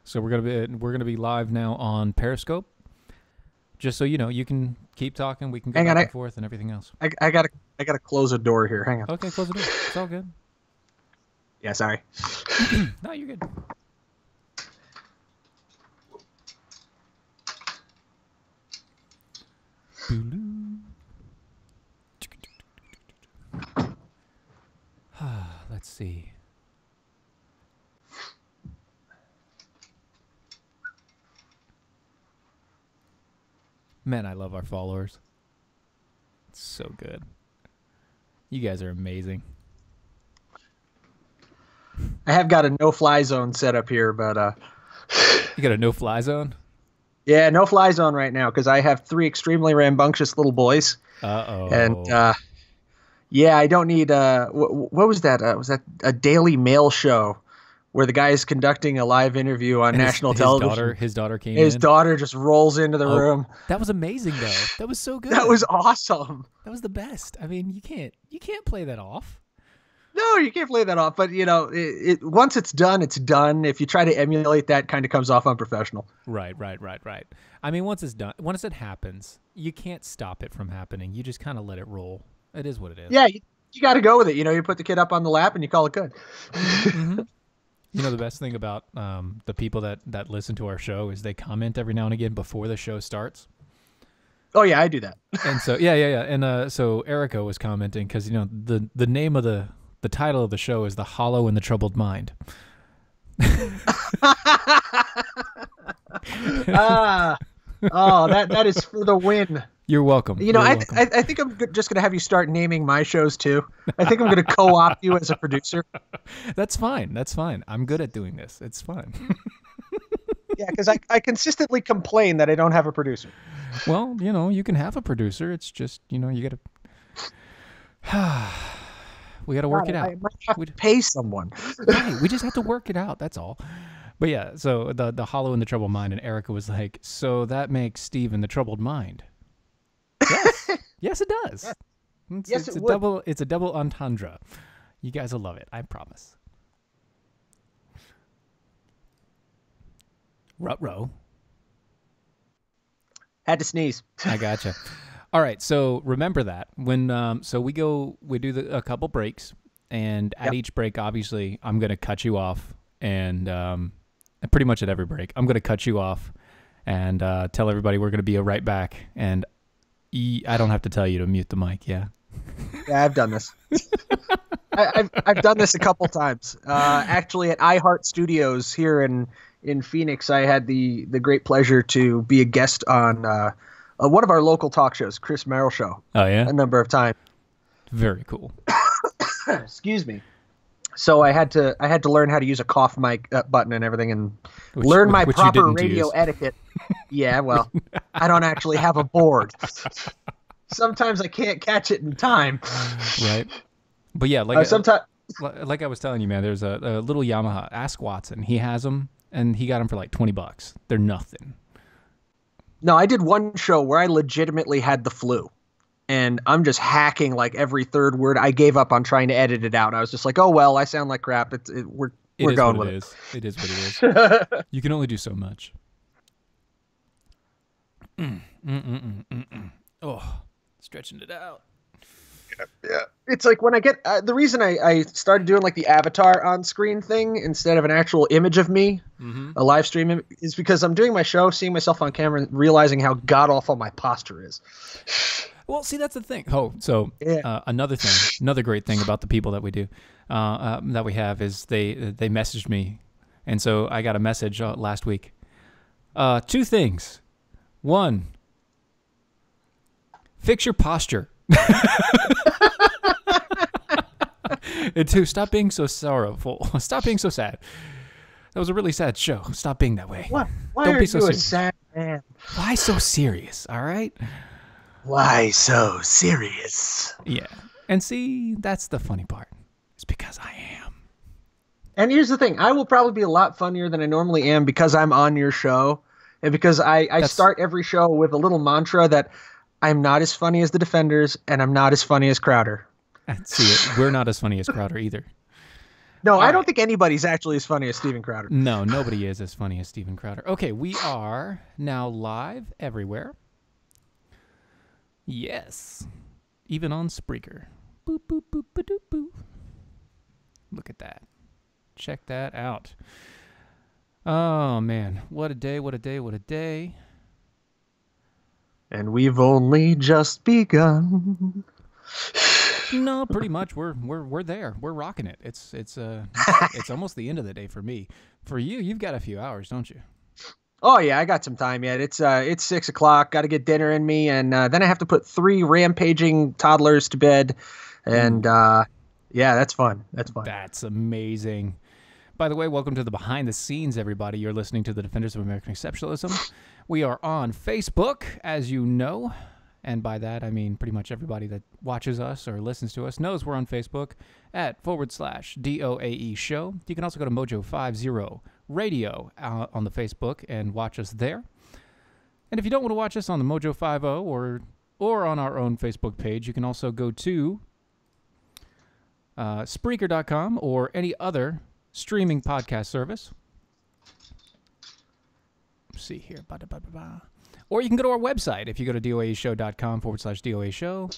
So we're gonna be live now on Periscope. Just so you know, you can keep talking. We can go back and forth and everything else. I gotta close a door here. Hang on. Okay, close the door. It's all good. Yeah, sorry. No, you're good. Let's see. Man, I love our followers. It's so good. You guys are amazing. I have got a no-fly zone set up here, but you got a no-fly zone? Yeah, no-fly zone right now because I have 3 extremely rambunctious little boys. Uh-oh. And yeah, I don't need what was that? Was that a Daily Mail show where the guy is conducting a live interview on national television? His daughter came His daughter just rolls into the room. That was amazing, though. That was so good. That was awesome. That was the best. I mean, you can't play that off. No, you can't play that off. But, you know, once it's done, it's done. If you try to emulate that, kind of comes off unprofessional. Right. I mean, once it's done, once it happens, you can't stop it from happening. You just kind of let it roll. It is what it is. Yeah, you got to go with it. You know, you put the kid up on the lap and you call it good. Mm-hmm. You know, the best thing about the people that listen to our show is they comment every now and again before the show starts. Oh, yeah, I do that. And so, yeah. And so Erica was commenting because, you know, the name of the title of the show is The Hollow and the Troubled Mind. That is for the win. You're welcome. You know, I think I'm just going to have you start naming my shows too. I think I'm going to co-opt you as a producer. That's fine. I'm good at doing this. It's fun. Yeah, because I consistently complain that I don't have a producer. Well, you know, you can have a producer. It's just, you know, you got to... We got to work it out. I might have to pay someone. Right, we just have to work it out. That's all. But yeah, so the Hollow and the Troubled Mind, and Erica was like, so that makes Stephen the Troubled Mind. Yes, yes, it does. Yes, it would. It's a double entendre. You guys will love it. I promise. Ruh-roh. Had to sneeze. I gotcha. All right, so remember that when so we do a couple breaks, and at each break, obviously, I'm gonna cut you off, and pretty much at every break, I'm gonna cut you off, and tell everybody we're gonna be right back, and I don't have to tell you to mute the mic, yeah. Yeah, I've done this. I've done this a couple times. Actually, at iHeart Studios here in Phoenix, I had the great pleasure to be a guest on. One of our local talk shows, Chris Merrill Show. Oh, yeah? A number of times. Very cool. Excuse me. So I had to learn how to use a cough mic button and everything, and learn my proper radio etiquette. Yeah, well, I don't actually have a board. Sometimes I can't catch it in time. Right. But yeah, like I was telling you, man, there's a little Yamaha. Ask Watson. He has them, and he got them for like $20. They're nothing. No, I did one show where I legitimately had the flu, and I'm just hacking like every third word. I gave up on trying to edit it out. I was just like, oh, well, I sound like crap. We're going with it. It is what it is. You can only do so much. Oh, stretching it out. Yeah. It's like when I get the reason I started doing like the avatar on screen thing instead of an actual image of me, a live stream, is because I'm doing my show, seeing myself on camera, and realizing how god awful my posture is. Well, see, that's the thing. Oh, so another great thing about the people that we do, that we have is they messaged me, and so I got a message last week. 2 things. 1, fix your posture. And 2, stop being so sorrowful. Stop being so sad. That was a really sad show. Stop being that way. Why Don't are be so you serious. a sad man? Why so serious? All right. Why so serious? Yeah. And see, that's the funny part. It's because I am. And here's the thing. I will probably be a lot funnier than I normally am because I'm on your show. And because I start every show with a little mantra that I'm not as funny as the Defenders and I'm not as funny as Crowder. See, we're not as funny as Crowder either. No, I don't think anybody's actually as funny as Steven Crowder. No, nobody is as funny as Steven Crowder. Okay, we are now live everywhere. Yes. Even on Spreaker. Boop, boop, boop, boop, boop, boop. Look at that. Check that out. Oh, man. What a day, what a day, what a day. And we've only just begun. No, pretty much we're there. We're rocking it. It's almost the end of the day for me. For you, you've got a few hours, don't you? Oh yeah, I got some time yet. It's 6 o'clock. Got to get dinner in me, and then I have to put 3 rampaging toddlers to bed, and yeah, that's fun. That's fun. That's amazing. By the way, welcome to the behind the scenes, everybody. You're listening to the Defenders of American Exceptionalism. We are on Facebook, as you know. And by that, I mean pretty much everybody that watches us or listens to us knows we're on Facebook at /DOAE show. You can also go to Mojo50 Radio on the Facebook and watch us there. And if you don't want to watch us on the Mojo50 or on our own Facebook page, you can also go to Spreaker.com or any other streaming podcast service. Let's see here. Or you can go to our website. If you go to doaeshow.com /DOA show.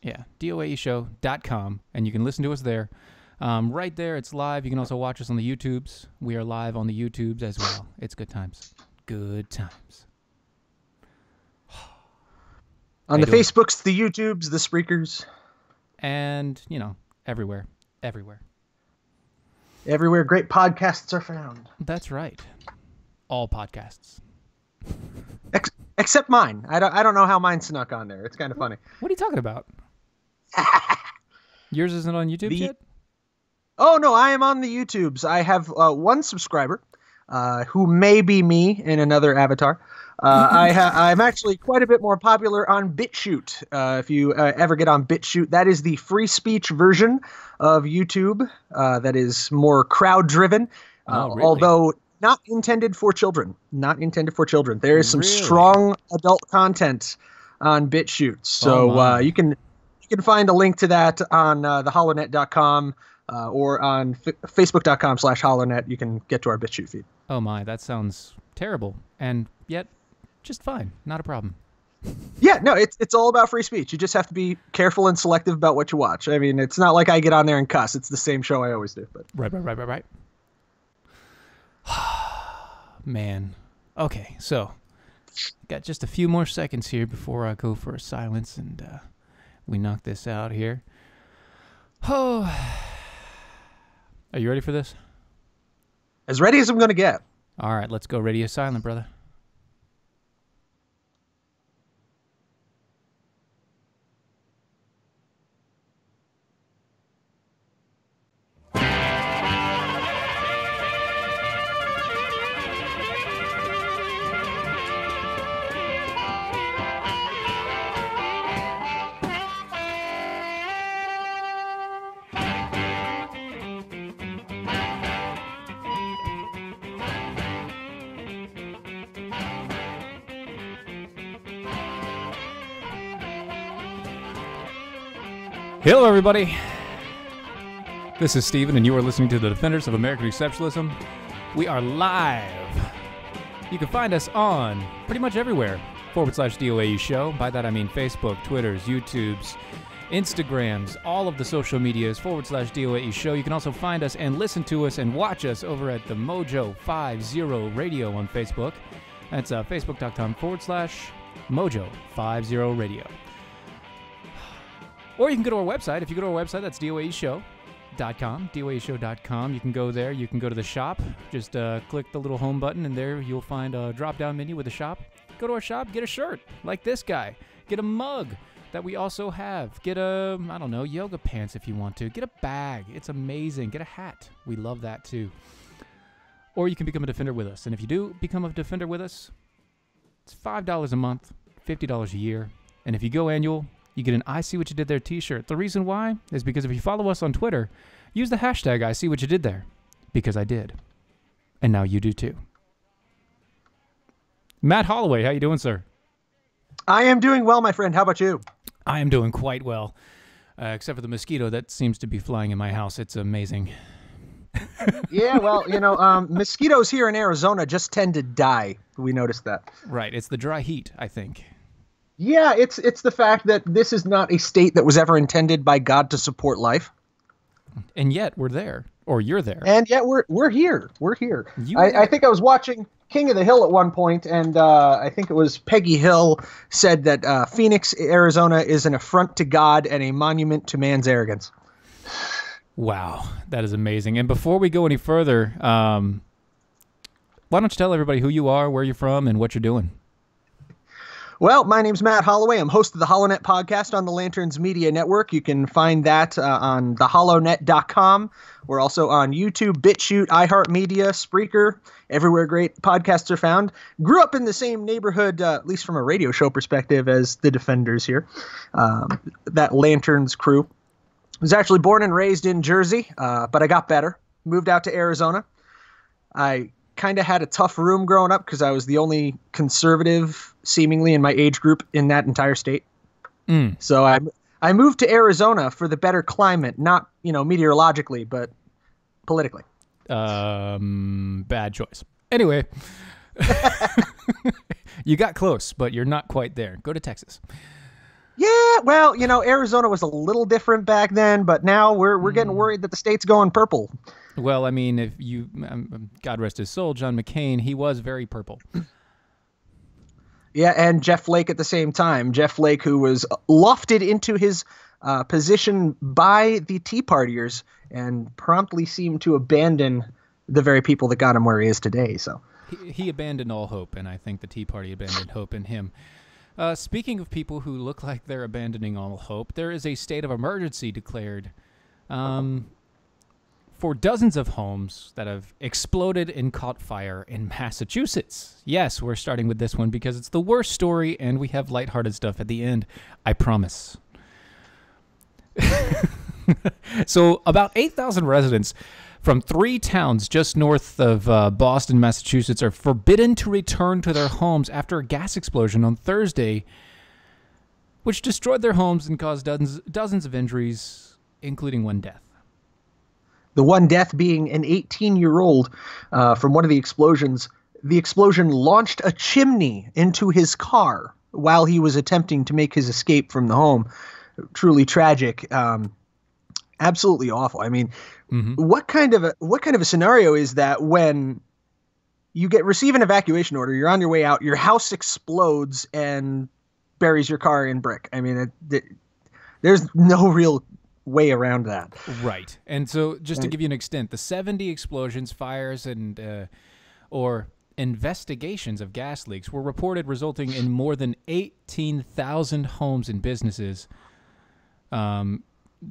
Yeah, doaeshow.com. And you can listen to us there. Right there, it's live. You can also watch us on the YouTubes. We are live on the YouTubes as well. It's good times. Good times. On the Facebooks, the YouTubes, the Spreakers. And, everywhere. Everywhere. Everywhere great podcasts are found. That's right. All podcasts. Except mine. I don't know how mine snuck on there. It's kind of funny. What are you talking about? Yours isn't on YouTube yet? Oh, no, I am on the YouTubes. I have one subscriber who may be me in another avatar. I'm actually quite a bit more popular on BitChute. If you ever get on BitChute, that is the free speech version of YouTube that is more crowd-driven. Really? Although not intended for children. Not intended for children. There is some strong adult content on BitChute. So you can find a link to that on thehollownet.com or on facebook.com /hollownet. You can get to our BitChute feed. Oh my, that sounds terrible. And yet, just fine. Not a problem. Yeah, no, it's all about free speech. You just have to be careful and selective about what you watch. I mean, it's not like I get on there and cuss. It's the same show I always do. But Right. Man. Okay, so got just a few more seconds here before I go for a silence and we knock this out here. Oh. Are you ready for this? As ready as I'm going to get. All right, let's go radio silent, brother. Hello, everybody. This is Stephen, and you are listening to the Defenders of American Exceptionalism. We are live. You can find us on pretty much everywhere, /DOAE show. By that, I mean Facebook, Twitters, YouTubes, Instagrams, all of the social medias, /DOAE show. You can also find us and listen to us and watch us over at the Mojo50 Radio on Facebook. That's facebook.com /Mojo50 Radio. Or you can go to our website. If you go to our website, that's doaeshow.com, doaeshow.com. You can go there. You can go to the shop. Just click the little home button, and there you'll find a drop-down menu with a shop. Go to our shop, get a shirt like this guy. Get a mug that we also have. Get a, yoga pants if you want to. Get a bag. It's amazing. Get a hat. We love that, too. Or you can become a Defender with us. And if you do become a Defender with us, it's $5 a month, $50 a year. And if you go annual, you get an I See What You Did There t-shirt. The reason why is because if you follow us on Twitter, use the hashtag I See What You Did There. Because I did. And now you do too. Matt Holloway, how you doing, sir? I am doing well, my friend. How about you? I am doing quite well. except for the mosquito that seems to be flying in my house. It's amazing. Yeah, well, mosquitoes here in Arizona just tend to die. We noticed that. Right. It's the dry heat, I think. Yeah, it's the fact that this is not a state that was ever intended by God to support life. And yet we're there, or you're there. And yet we're here. We're here. I think I was watching King of the Hill at one point, and I think it was Peggy Hill said that Phoenix, Arizona is an affront to God and a monument to man's arrogance. Wow, that is amazing. And before we go any further, why don't you tell everybody who you are, where you're from, and what you're doing? Well, my name's Matt Holloway. I'm host of the HollowNet podcast on the Lanterns Media Network. You can find that on thehollownet.com. We're also on YouTube, BitChute, iHeartMedia, Spreaker, everywhere great podcasts are found. Grew up in the same neighborhood, at least from a radio show perspective, as the Defenders here, that Lanterns crew. Was actually born and raised in Jersey, but I got better. Moved out to Arizona. I kind of had a tough room growing up because I was the only conservative, seemingly, in my age group in that entire state. So I moved to Arizona for the better climate, not meteorologically, but politically. Bad choice. Anyway, you got close, but you're not quite there. Go to Texas. Yeah, well, Arizona was a little different back then, but now we're getting worried that the state's going purple. Well, I mean, if you, God rest his soul, John McCain, he was very purple. Yeah, and Jeff Flake at the same time. Jeff Flake, who was lofted into his position by the Tea Partiers and promptly seemed to abandon the very people that got him where he is today. So he abandoned all hope, and I think the Tea Party abandoned hope in him. Speaking of people who look like they're abandoning all hope, there is a state of emergency declared for dozens of homes that have exploded and caught fire in Massachusetts. Yes, we're starting with this one because it's the worst story, and we have lighthearted stuff at the end. I promise. So about 8,000 residents from 3 towns just north of Boston, Massachusetts, are forbidden to return to their homes after a gas explosion on Thursday, which destroyed their homes and caused dozens of injuries, including one death. The one death being an 18-year-old from one of the explosions. The explosion launched a chimney into his car while he was attempting to make his escape from the home. Truly tragic. Absolutely awful. I mean, what kind of a scenario is that when you receive an evacuation order, you're on your way out, your house explodes and buries your car in brick? I mean, there's no real way around that. Right. And so just to give you an extent, the 70 explosions, fires, and or investigations of gas leaks were reported, resulting in more than 18,000 homes and businesses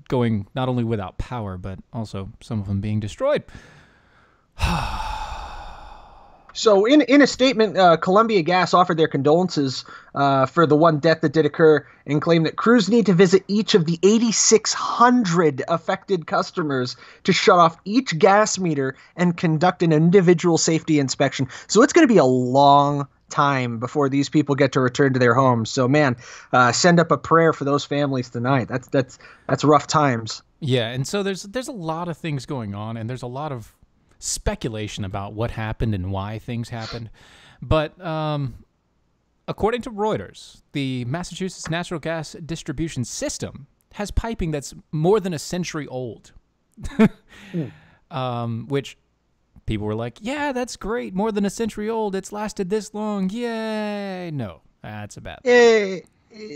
going not only without power, but also some of them being destroyed. So in a statement, Columbia Gas offered their condolences for the one death that did occur and claimed that crews need to visit each of the 8,600 affected customers to shut off each gas meter and conduct an individual safety inspection. So it's going to be a long time before these people get to return to their homes. So man, send up a prayer for those families tonight. That's rough times. Yeah, and so there's a lot of things going on, and there's a lot of speculation about what happened and why things happened. But according to Reuters, the Massachusetts natural gas distribution system has piping that's more than a century old, which people were like, yeah, that's great. More than a century old. It's lasted this long. Yay. No, that's a bad thing.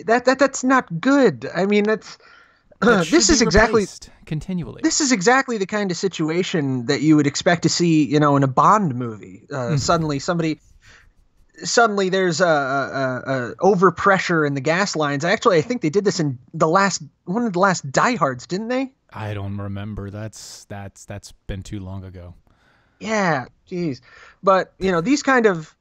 That's not good. I mean, this is exactly continually. This is exactly the kind of situation that you would expect to see, in a Bond movie. Suddenly there's a overpressure in the gas lines. I think they did this in one of the last Die Hards, didn't they? I don't remember. That's been too long ago. Yeah, geez. But these kind of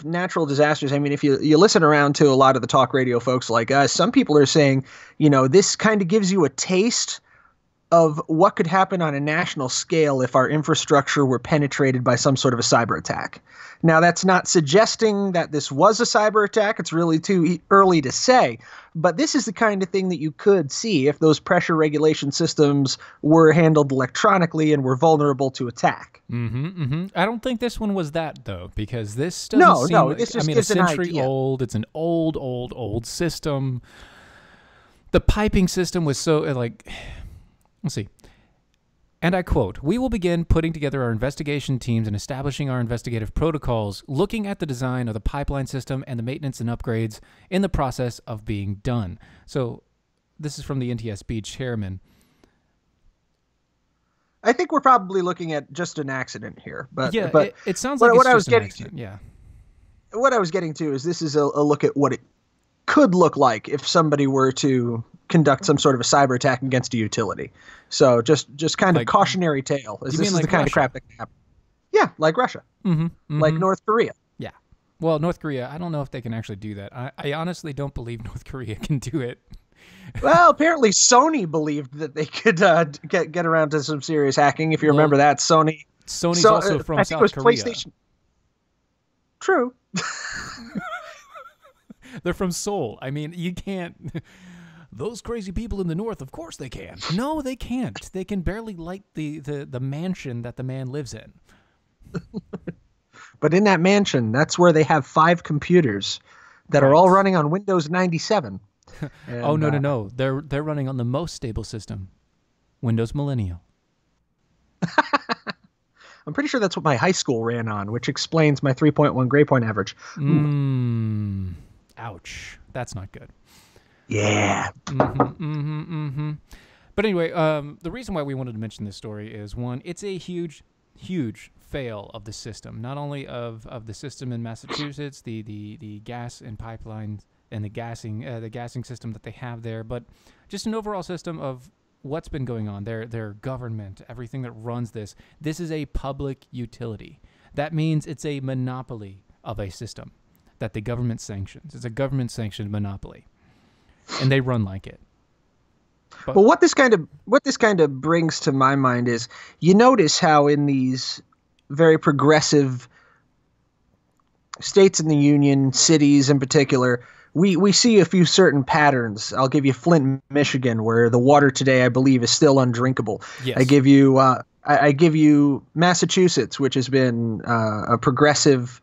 natural disasters. I mean, if you listen around to a lot of the talk radio folks like us, some people are saying, this kind of gives you a taste of what could happen on a national scale if our infrastructure were penetrated by some sort of a cyber attack. Now, that's not suggesting that this was a cyber attack. It's really too early to say. But this is the kind of thing that you could see if those pressure regulation systems were handled electronically and were vulnerable to attack. I don't think this one was that, though, because this doesn't seem like, this just a gives an century idea. old. It's an old system. The piping system was so, like, let's see. And I quote, "We will begin putting together our investigation teams and establishing our investigative protocols, looking at the design of the pipeline system and the maintenance and upgrades in the process of being done." So this is from the NTSB chairman. I think we're probably looking at just an accident here. But yeah, but it sounds like it's just an accident. Yeah. What I was getting to is this is a look at what it could look like if somebody were to conduct some sort of a cyber attack against a utility. So just kind of like, cautionary tale. This is like the kind Russia? of crap that can happen. Yeah, like Russia. Like North Korea. Yeah. Well, North Korea, I don't know if they can actually do that. I honestly don't believe North Korea can do it. Well, apparently Sony believed that they could get around to some serious hacking. If you remember that, Sony's also from I think South it was Korea. PlayStation. True. They're from Seoul. I mean, you can't... Those crazy people in the north, of course they can. No, they can't. They can barely light the mansion that the man lives in. But in that mansion, that's where they have 5 computers that are all running on Windows 97. And, oh, no. They're running on the most stable system, Windows Millennial. I'm pretty sure that's what my high school ran on, which explains my 3.1 grade point average. Ouch. That's not good. Yeah. But anyway, the reason why we wanted to mention this story is, one, it's a huge fail of the system. Not only of the system in Massachusetts, the gas and pipelines and the gassing system that they have there, but just an overall system of what's been going on. Their government, everything that runs this. This is a public utility. That means it's a monopoly of a system that the government sanctions. It's a government-sanctioned monopoly. And they run like it. But what this kind of brings to my mind is, you notice how in these very progressive states in the union, cities in particular, we see a few certain patterns. I'll give you Flint, Michigan, where the water today, I believe, is still undrinkable. Yes. I give you Massachusetts, which has been a progressive,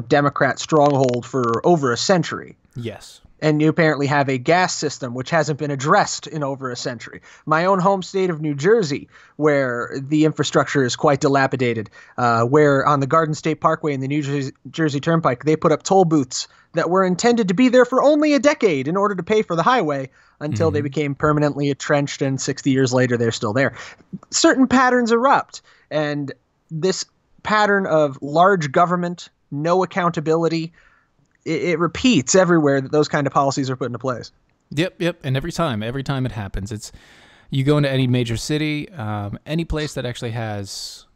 Democrat stronghold for over a century. Yes. And you apparently have a gas system which hasn't been addressed in over a century. My own home state of New Jersey, where the infrastructure is quite dilapidated, where on the Garden State Parkway and the New Jersey Turnpike, they put up toll booths that were intended to be there for only a decade in order to pay for the highway until they became permanently entrenched, and 60 years later, they're still there. Certain patterns erupt, and this pattern of large government, no accountability, it repeats everywhere that those kind of policies are put into place. Yep. And every time it happens, you go into any major city, any place that actually has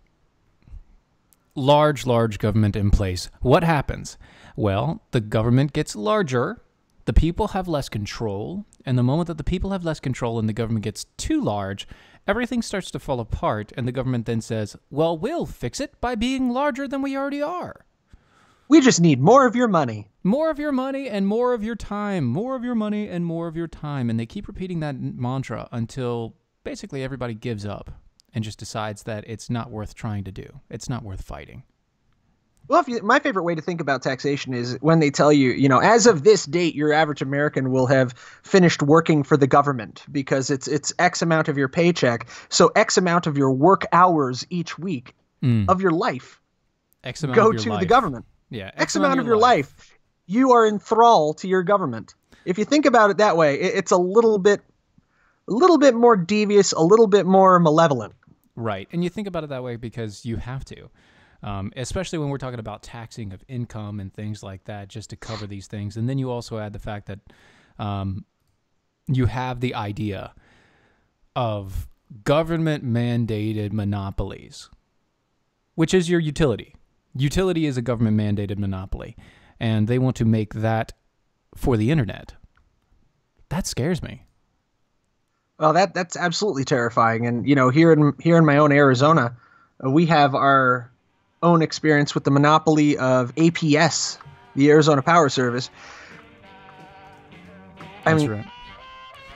large government in place. What happens? Well, the government gets larger, the people have less control, and the moment that the people have less control and the government gets too large, everything starts to fall apart, and the government then says, well, we'll fix it by being larger than we already are. We just need more of your money. More of your money and more of your time. More of your money and more of your time. And they keep repeating that mantra until basically everybody gives up and just decides that it's not worth trying to do. It's not worth fighting. Well, my favorite way to think about taxation is when they tell you, as of this date, your average American will have finished working for the government because it's X amount of your paycheck. So X amount of your work hours each week of your life go to the government. Yeah, X amount of your life, you are in thrall to your government. If you think about it that way, it's a little bit more devious, a little bit more malevolent. Right, and you think about it that way because you have to, especially when we're talking about taxing of income and things like that, just to cover these things. And then you also add the fact that you have the idea of government-mandated monopolies, which is your utility. Utility is a government-mandated monopoly, and they want to make that for the internet. That scares me. Well, that's absolutely terrifying. And here in my own Arizona, we have our own experience with the monopoly of APS, the Arizona Power Service. That's right.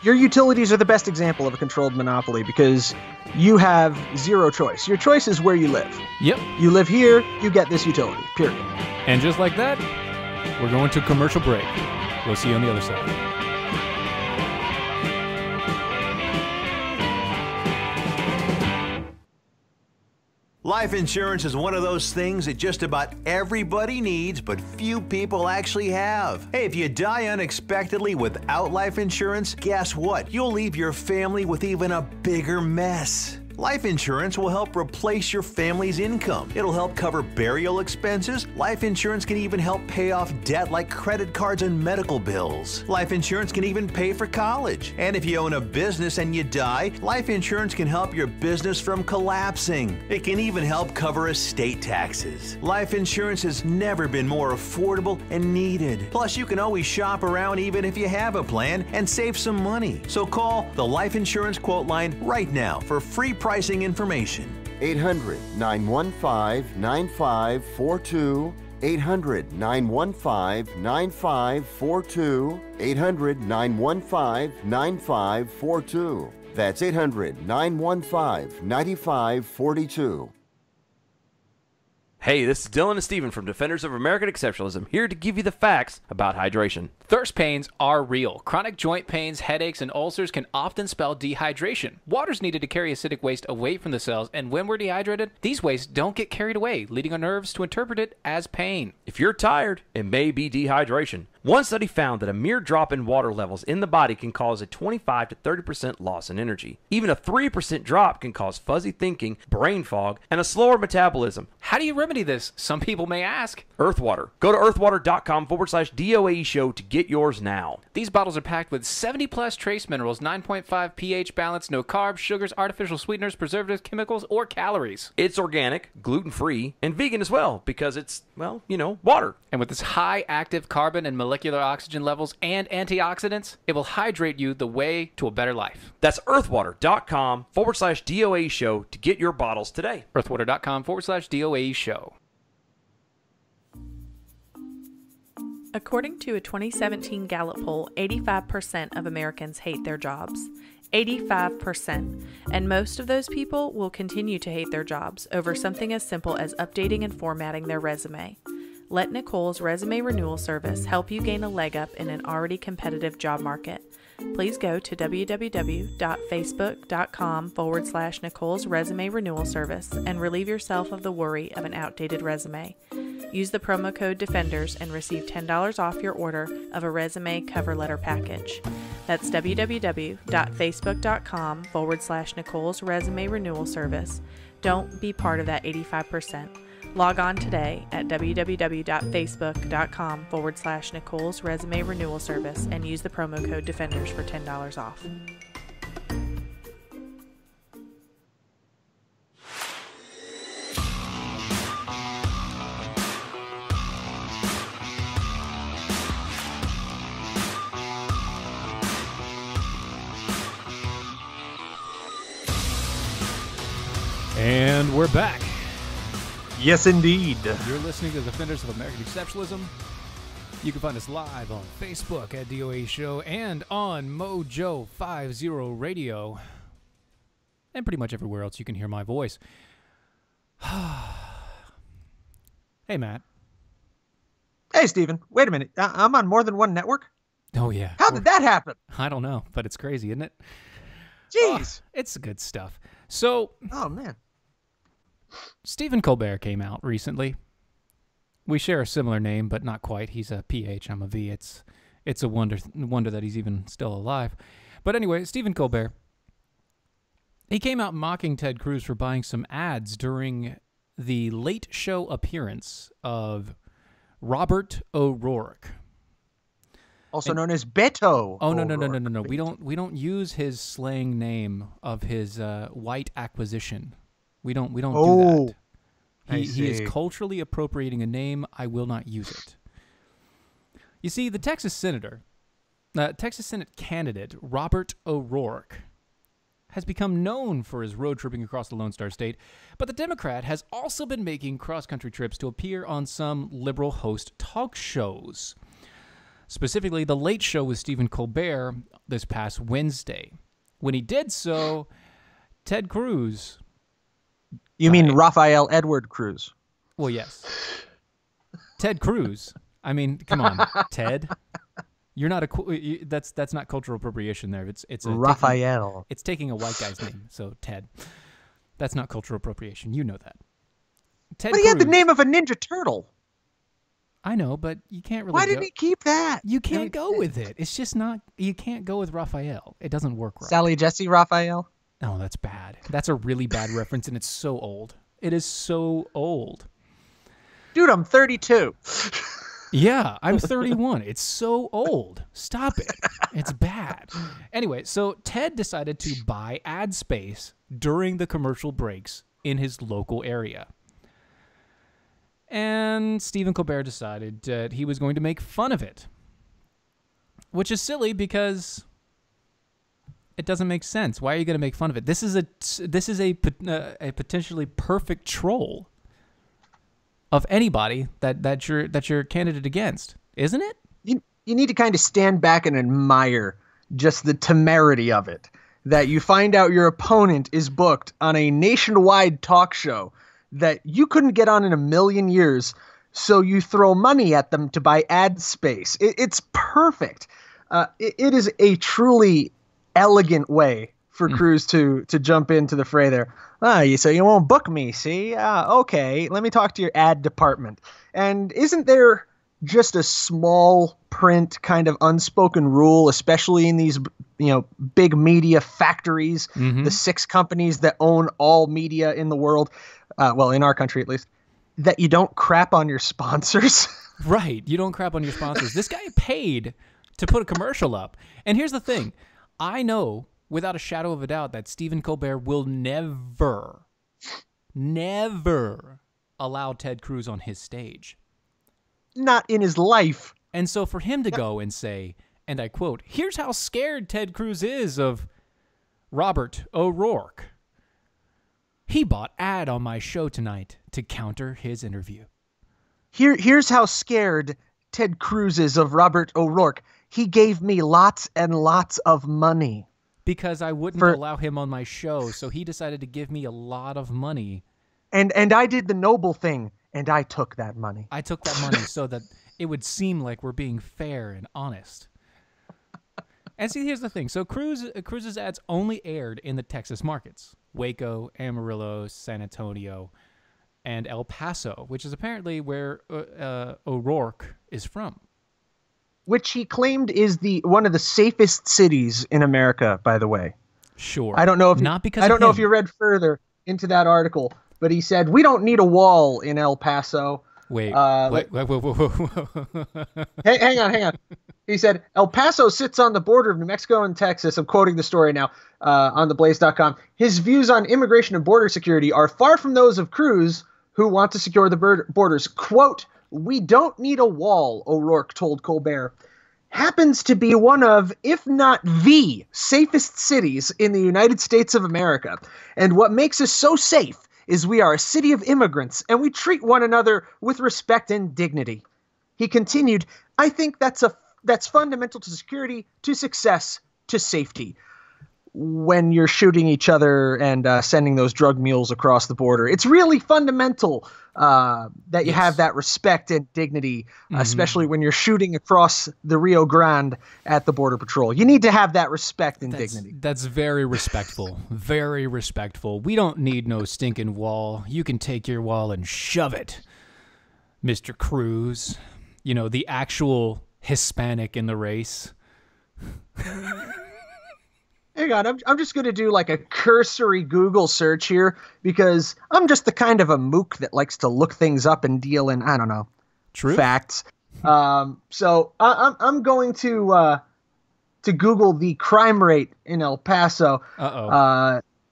Your utilities are the best example of a controlled monopoly because you have zero choice. Your choice is where you live. Yep. You live here, you get this utility, period. And just like that, we're going to commercial break. We'll see you on the other side. Life insurance is one of those things that just about everybody needs, but few people actually have. Hey, if you die unexpectedly without life insurance, guess what? You'll leave your family with even a bigger mess. Life insurance will help replace your family's income. It'll help cover burial expenses. Life insurance can even help pay off debt like credit cards and medical bills. Life insurance can even pay for college. And if you own a business and you die, life insurance can help your business from collapsing. It can even help cover estate taxes. Life insurance has never been more affordable and needed. Plus, you can always shop around even if you have a plan and save some money. So call the Life Insurance Quote Line right now for free pricing information. 800-915-9542. 800-915-9542. 800-915-9542. That's 800-915-9542. Hey, this is Dylan and Stephen from Defenders of American Exceptionalism, here to give you the facts about hydration. Thirst pains are real. Chronic joint pains, headaches, and ulcers can often spell dehydration. Water's needed to carry acidic waste away from the cells, and when we're dehydrated, these wastes don't get carried away, leading our nerves to interpret it as pain. If you're tired, it may be dehydration. One study found that a mere drop in water levels in the body can cause a 25 to 30% loss in energy. Even a 3% drop can cause fuzzy thinking, brain fog, and a slower metabolism. How do you remedy this? Some people may ask. Earthwater. Go to earthwater.com/DOAE show to get yours now. These bottles are packed with 70 plus trace minerals, 9.5 pH balance, no carbs, sugars, artificial sweeteners, preservatives, chemicals, or calories. It's organic, gluten-free, and vegan as well because it's, well, water. And with its high active carbon and molecular oxygen levels and antioxidants, it will hydrate you the way to a better life. That's earthwater.com/DOAE show to get your bottles today. earthwater.com/DOAE show. According to a 2017 Gallup poll, 85% of Americans hate their jobs. 85%. And most of those people will continue to hate their jobs over something as simple as updating and formatting their resume. Let Nicole's Resume Renewal Service help you gain a leg up in an already competitive job market. Please go to www.facebook.com/Nicole's Resume Renewal Service and relieve yourself of the worry of an outdated resume. Use the promo code DEFENDERS and receive $10 off your order of a resume cover letter package. That's www.facebook.com/Nicole's Resume Renewal Service. Don't be part of that 85%. Log on today at www.facebook.com/Nicole's Resume Renewal Service and use the promo code DEFENDERS for $10 off. And we're back. Yes, indeed. You're listening to Defenders of American Exceptionalism. You can find us live on Facebook at DOA Show and on Mojo 50 Radio. And pretty much everywhere else you can hear my voice. Hey, Matt. Hey, Stephen. Wait a minute. I'm on more than one network? Oh, yeah. How did that happen? I don't know, but it's crazy, isn't it? Jeez. It's good stuff. So... Oh, man. Stephen Colbert came out recently. We share a similar name, but not quite. He's a PH, I'm a V. It's a wonder that he's even still alive. But anyway, Stephen Colbert, he came out mocking Ted Cruz for buying some ads during the late show appearance of Robert O'Rourke. Also known as Beto. Oh, no. We don't use his slang name of his white acquisition. We don't do that. He is culturally appropriating a name. I will not use it. You see, the Texas Senate candidate, Robert O'Rourke, has become known for his road tripping across the Lone Star State, but the Democrat has also been making cross-country trips to appear on some liberal host talk shows. Specifically, The Late Show with Stephen Colbert this past Wednesday. When he did so, Ted Cruz... You mean Raphael Edward Cruz? Well, yes. Ted Cruz. I mean, come on, Ted. You're not that's not cultural appropriation there. It's Raphael. It's taking a white guy's name. So Ted. That's not cultural appropriation. You know that. Ted But he had the name of a Ninja Turtle. I know, but you can't really. Why didn't he keep that? You can't go with it. It's just not. You can't go with Raphael. It doesn't work right. Sally Jesse Raphael. Oh, that's bad. That's a really bad reference, and it's so old. It is so old. Dude, I'm 32. Yeah, I'm 31. It's so old. Stop it. It's bad. Anyway, so Ted decided to buy ad space during the commercial breaks in his local area. And Stephen Colbert decided that he was going to make fun of it. Which is silly because it doesn't make sense. Why are you going to make fun of it? This is a potentially perfect troll of anybody that you're candidate against, isn't it? You need to kind of stand back and admire just the temerity of it. That you find out your opponent is booked on a nationwide talk show that you couldn't get on in a million years, so you throw money at them to buy ad space. It's perfect. It is a truly elegant way for Cruz to jump into the fray there. So you won't book me, see? Okay, let me talk to your ad department. And isn't there just a small print kind of unspoken rule, especially in these big media factories, the 6 companies that own all media in the world, well, in our country at least, that you don't crap on your sponsors? Right, you don't crap on your sponsors. This guy paid to put a commercial up. And here's the thing. I know without a shadow of a doubt that Stephen Colbert will never allow Ted Cruz on his stage. Not in his life. And so for him to go and say, and I quote, "Here's how scared Ted Cruz is of Robert O'Rourke. He bought ad on my show tonight to counter his interview." Here's how scared Ted Cruz is of Robert O'Rourke. He gave me lots and lots of money. Because I wouldn't allow him on my show, so he decided to give me a lot of money. And I did the noble thing, and I took that money. I took that money so that it would seem like we're being fair and honest. And see, here's the thing. So Cruz's ads only aired in the Texas markets. Waco, Amarillo, San Antonio, and El Paso, which is apparently where O'Rourke is from. Which he claimed is one of the safest cities in America, by the way. Sure. I don't know if know if you read further into that article, but he said we don't need a wall in El Paso. Wait. Hang on. He said El Paso sits on the border of New Mexico and Texas. I'm quoting the story now on theblaze.com. His views on immigration and border security are far from those of Cruz, who want to secure the borders. Quote, "We don't need a wall," O'Rourke told Colbert. Happens to be one of, if not the safest cities in the United States of America. And what makes us so safe is we are a city of immigrants and we treat one another with respect and dignity. He continued, "I think that's fundamental to security, to success, to safety." When you're shooting each other and sending those drug mules across the border, it's really fundamental that you have that respect and dignity, especially when you're shooting across the Rio Grande at the Border Patrol. You need to have that respect and dignity. That's very respectful. Very respectful. We don't need no stinking wall. You can take your wall and shove it, Mr. Cruz. You know, the actual Hispanic in the race. Hang on, I'm just going to do like a cursory Google search here because I'm just the kind of a mook that likes to look things up and deal in, I don't know, facts. So I'm going to Google the crime rate in El Paso.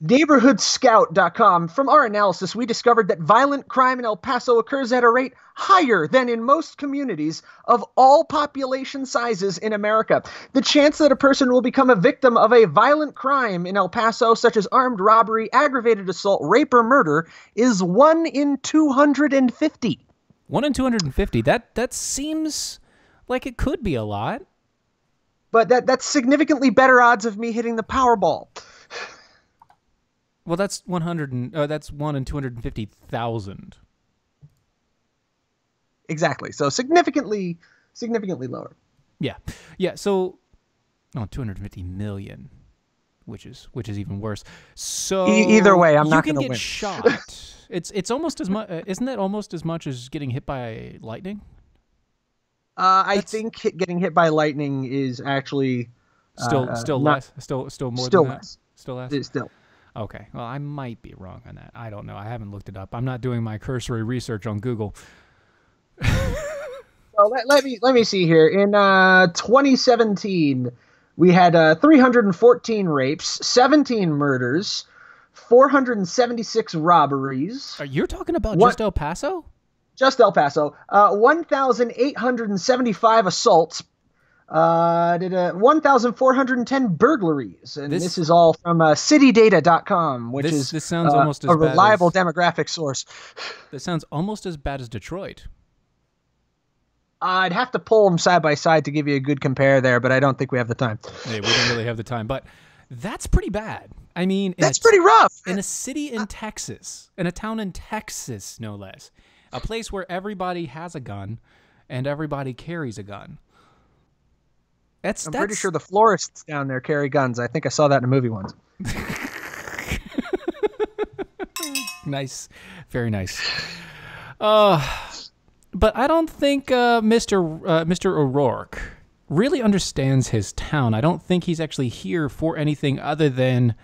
NeighborhoodScout.com. From our analysis, we discovered that violent crime in El Paso occurs at a rate higher than in most communities of all population sizes in America. The chance that a person will become a victim of a violent crime in El Paso, such as armed robbery, aggravated assault, rape, or murder, is 1 in 250. 1 in 250. That seems like it could be a lot. But that's significantly better odds of me hitting the Powerball. Well, that's 1 in 250,000. Exactly. So significantly lower. Yeah. So, 250 million, which is even worse. So either way, I'm not going to win. You can get shot. It's almost as much. Isn't that almost as much as getting hit by lightning? I think getting hit by lightning is actually still less. Still more than that. Less. Still less. It's still. Okay. Well, I might be wrong on that. I don't know. I haven't looked it up. I'm not doing my cursory research on Google. Well, let me see here. In 2017, we had 314 rapes, 17 murders, 476 robberies. You're talking about just El Paso? Just El Paso. 1,875 assaults. 1,410 burglaries, and this is all from citydata.com, which this sounds almost a reliable demographic source. This sounds almost as bad as Detroit. I'd have to pull them side by side to give you a good compare there, but I don't think we have the time. Hey, we don't really have the time, but that's pretty bad. I mean, that's pretty rough. In a city in Texas, in a town in Texas, no less, a place where everybody has a gun and everybody carries a gun. I'm pretty sure the florists down there carry guns. I think I saw that in a movie once. Nice. Very nice. But I don't think Mr. O'Rourke really understands his town. I don't think he's actually here for anything other than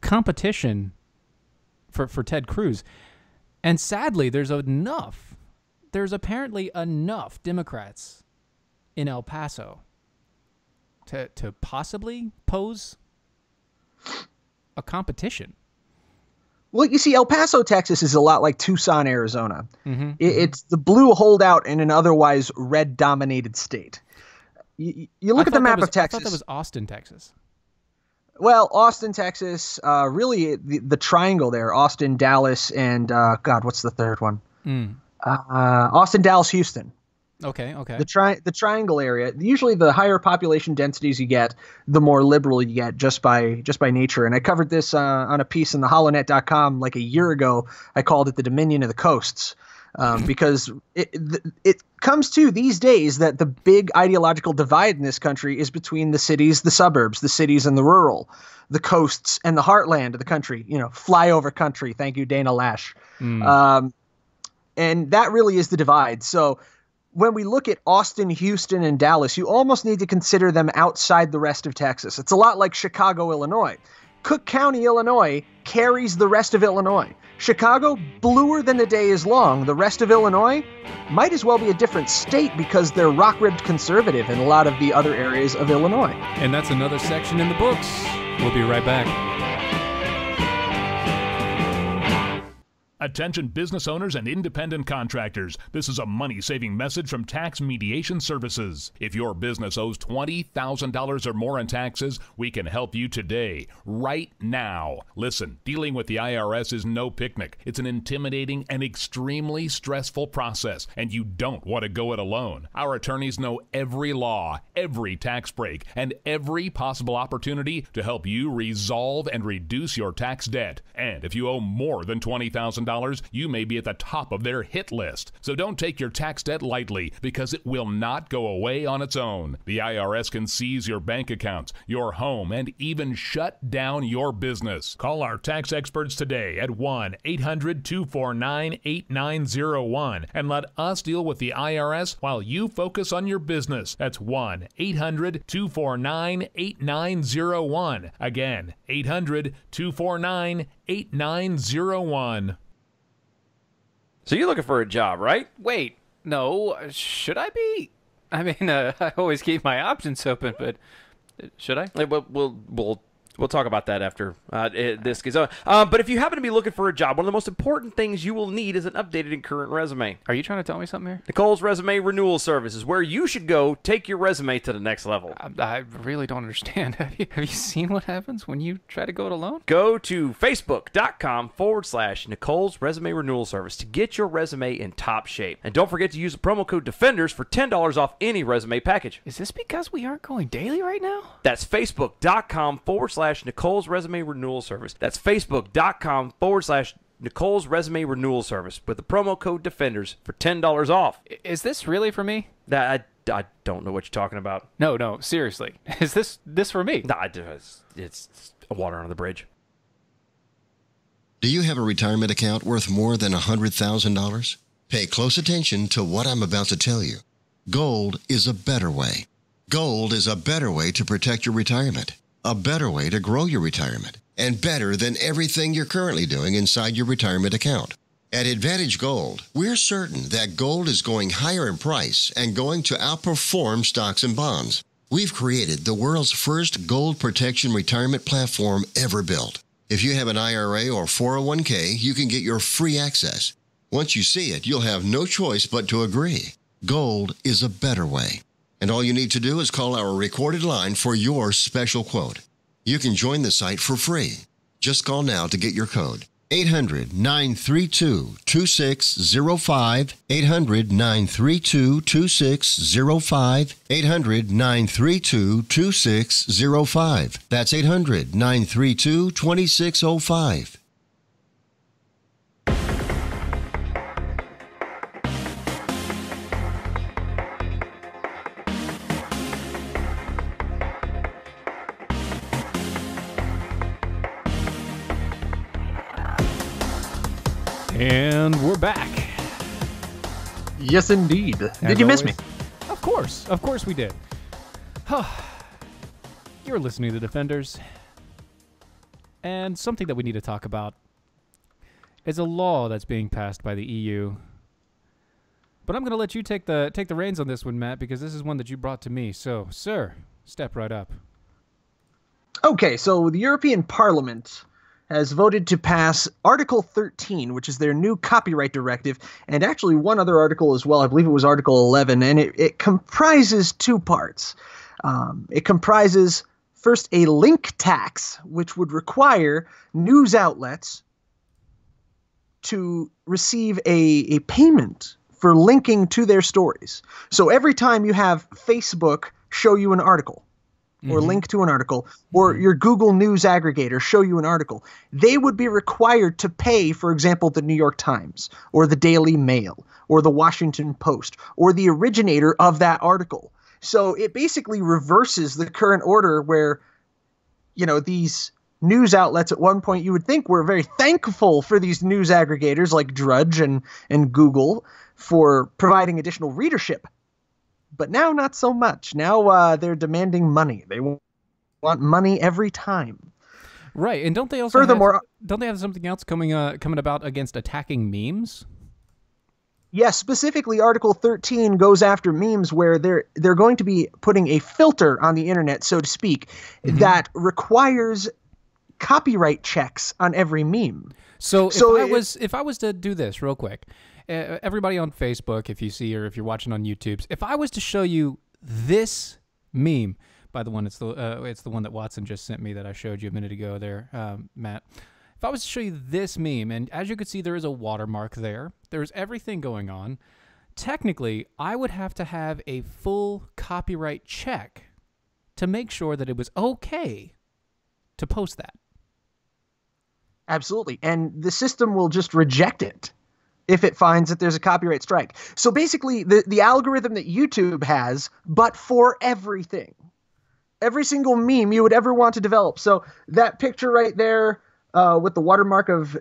competition for Ted Cruz. And sadly, there's apparently enough Democrats in El Paso to possibly pose a competition. Well, you see, El Paso, Texas is a lot like Tucson, Arizona. Mm-hmm. It's the blue holdout in an otherwise red-dominated state. You look at the map of Texas. I thought that was Austin, Texas. Well, Austin, Texas, really the triangle there, Austin, Dallas, and, God, what's the third one? Austin, Dallas, Houston. Okay. The triangle area. Usually, the higher population densities you get, the more liberal you get just by nature. And I covered this on a piece in theholownet.com like a year ago. I called it the Dominion of the Coasts because it comes to these days that the big ideological divide in this country is between the cities, the suburbs, the cities and the rural, the coasts and the heartland of the country. Flyover country. Thank you, Dana Lash. And that really is the divide. So when we look at Austin, Houston, and Dallas, you almost need to consider them outside the rest of Texas. It's a lot like Chicago, Illinois. Cook County, Illinois, carries the rest of Illinois. Chicago, bluer than the day is long. The rest of Illinois might as well be a different state because they're rock-ribbed conservative in a lot of the other areas of Illinois. And that's another section in the books. We'll be right back. Attention business owners and independent contractors. This is a money-saving message from Tax Mediation Services. If your business owes $20,000 or more in taxes, we can help you today, right now. Listen, dealing with the IRS is no picnic. It's an intimidating and extremely stressful process, and you don't want to go it alone. Our attorneys know every law, every tax break, and every possible opportunity to help you resolve and reduce your tax debt. And if you owe more than $20,000, you may be at the top of their hit list. So don't take your tax debt lightly because it will not go away on its own. The IRS can seize your bank accounts, your home, and even shut down your business. Call our tax experts today at 1-800-249-8901 and let us deal with the IRS while you focus on your business. That's 1-800-249-8901. Again, 800-249-8901. So you're looking for a job, right? Wait, no, should I be? I mean, I always keep my options open, but should I? Well, We'll talk about that after this gets on. But if you happen to be looking for a job, one of the most important things you will need is an updated and current resume. Are you trying to tell me something here? Nicole's Resume Renewal Service is where you should go take your resume to the next level. I really don't understand. Have you seen what happens when you try to go it alone? Go to facebook.com/Nicole's Resume Renewal Service to get your resume in top shape. And don't forget to use the promo code Defenders for $10 off any resume package. Is this because we aren't going daily right now? That's facebook.com/Nicole's Resume Renewal Service. That's facebook.com/Nicole's Resume Renewal Service with the promo code Defenders for $10 off. Is this really for me? I don't know what you're talking about. No, seriously. Is this for me? Nah, it's water under the bridge. Do you have a retirement account worth more than $100,000? Pay close attention to what I'm about to tell you. Gold is a better way. Gold is a better way to protect your retirement, a better way to grow your retirement, and better than everything you're currently doing inside your retirement account. At Advantage Gold, we're certain that gold is going higher in price and going to outperform stocks and bonds. We've created the world's first gold protection retirement platform ever built. If you have an IRA or 401k, you can get your free access. Once you see it, you'll have no choice but to agree. Gold is a better way. And all you need to do is call our recorded line for your special quote. You can join the site for free. Just call now to get your code. 800-932-2605, 800-932-2605, 800-932-2605. That's 800-932-2605. And we're back. Yes, indeed. Did you miss me? Of course we did. You're listening to Defenders. And something that we need to talk about is a law that's being passed by the EU. But I'm going to let you take the reins on this one, Matt, because this is one that you brought to me. So, sir, step right up. Okay, so the European Parliament has voted to pass Article 13, which is their new copyright directive, and actually one other article as well. I believe it was Article 11, and it comprises two parts. It comprises, first, a link tax, which would require news outlets to receive a payment for linking to their stories. So every time you have Facebook show you an article, or link to an article, or your Google News aggregator show you an article, they would be required to pay, for example, the New York Times, or the Daily Mail, or the Washington Post, or the originator of that article. So it basically reverses the current order where, you know, these news outlets at one point you would think were very thankful for these news aggregators like Drudge and Google for providing additional readership. But now, not so much. Now they're demanding money. They want money every time. Right, and don't they also don't they have something else coming about against attacking memes? Yes, specifically Article 13 goes after memes where they're going to be putting a filter on the internet, so to speak, that requires copyright checks on every meme. So if I was to do this real quick, everybody on Facebook, if you see, or if you're watching on YouTube, if I was to show you this meme, by the one, it's the one that Watson just sent me that I showed you a minute ago there, Matt. If I was to show you this meme, and as you can see, there is a watermark there. There's everything going on. Technically, I would have to have a full copyright check to make sure that it was okay to post that. Absolutely. And the system will just reject it if it finds that there's a copyright strike. So basically, the algorithm that YouTube has, but for everything. Every single meme you would ever want to develop. So that picture right there with the watermark of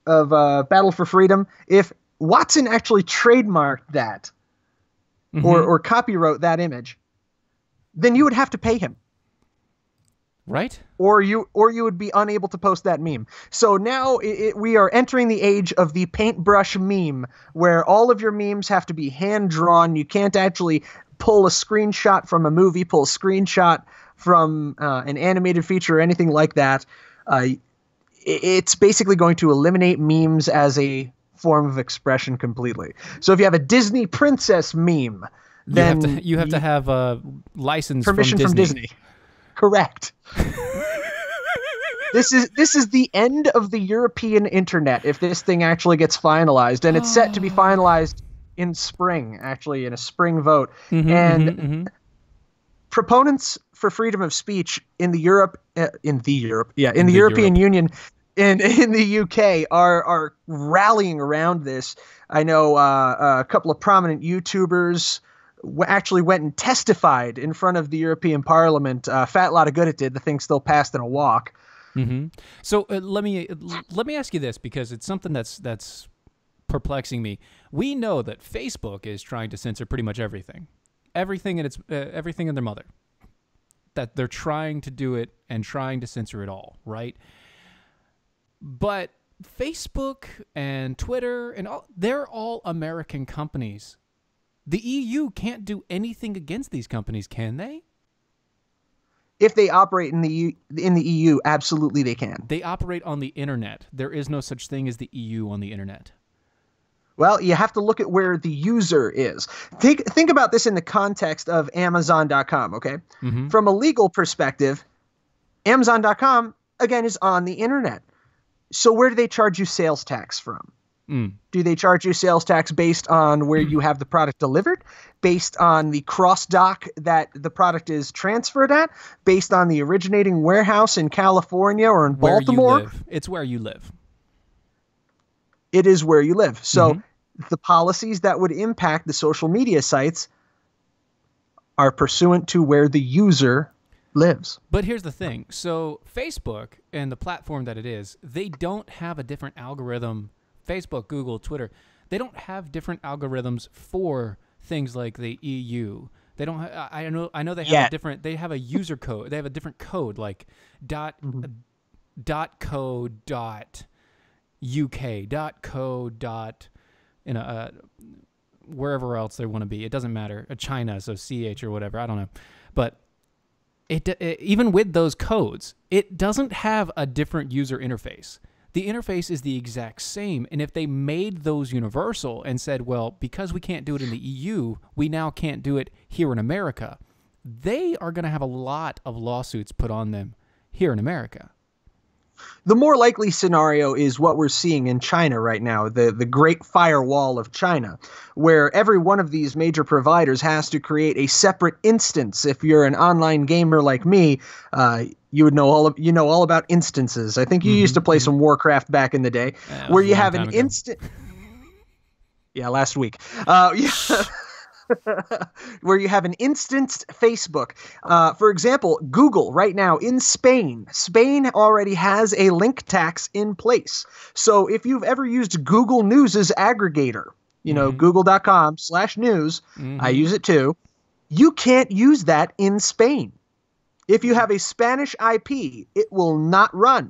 Battle for Freedom, if Watson actually trademarked that or copywrote that image, then you would have to pay him. Right? Or you would be unable to post that meme. So now we are entering the age of the paintbrush meme, where all of your memes have to be hand-drawn. You can't actually pull a screenshot from a movie, pull a screenshot from an animated feature or anything like that. It's basically going to eliminate memes as a form of expression completely. So if you have a Disney princess meme, then you have to have a license permission from Disney. Correct. This is the end of the European internet if this thing actually gets finalized, and it's set to be finalized in spring, actually in a spring vote. Proponents for freedom of speech in the European Union and in the UK are rallying around this. I know a couple of prominent YouTubers actually went and testified in front of the European Parliament. Fat lot of good it did. The thing still passed in a walk. So let me ask you this, because it's something that's perplexing me. We know that Facebook is trying to censor pretty much everything in their mother. That they're trying to do it and trying to censor it all, right? But Facebook and Twitter and they're all American companies. The EU can't do anything against these companies, can they? If they operate in the EU, absolutely they can. They operate on the internet. There is no such thing as the EU on the internet. Well, you have to look at where the user is. Think about this in the context of Amazon.com, okay? From a legal perspective, Amazon.com, again, is on the internet. So where do they charge you sales tax from? Do they charge you sales tax based on where you have the product delivered? Based on the cross-dock that the product is transferred at? Based on the originating warehouse in California or in Baltimore? Where you live. It's where you live. It is where you live. So the policies that would impact the social media sites are pursuant to where the user lives. But here's the thing. So Facebook and the platform that it is, they don't have a different algorithm. Facebook, Google, Twitter, they don't have different algorithms for things like the EU. They don't. I know they have a different. They have a user code. They have a different code, like .co .uk .co wherever else they want to be. It doesn't matter. China, so CH or whatever. I don't know, but even with those codes, it doesn't have a different user interface. The interface is the exact same, and if they made those universal and said, well, because we can't do it in the EU, we now can't do it here in America, they are going to have a lot of lawsuits put on them here in America. The more likely scenario is what we're seeing in China right now, the Great Firewall of China, where every one of these major providers has to create a separate instance. If you're an online gamer like me, you would know all about instances. I think you used to play some Warcraft back in the day, where you have an instant. Yeah, last week. Where you have an instanced Facebook. For example, Google right now in Spain already has a link tax in place. So if you've ever used Google News' aggregator, google.com/news, I use it too, you can't use that in Spain. If you have a Spanish IP, it will not run.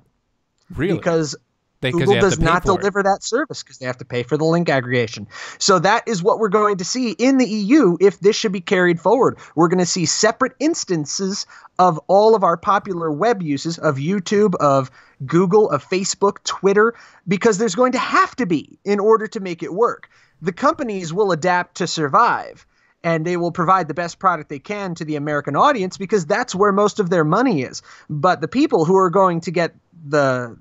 Really? Because Google does not deliver that service because they have to pay for the link aggregation. So that is what we're going to see in the EU if this should be carried forward. We're going to see separate instances of all of our popular web uses of YouTube, of Google, of Facebook, Twitter, because there's going to have to be in order to make it work. The companies will adapt to survive, and they will provide the best product they can to the American audience because that's where most of their money is. But the people who are going to get the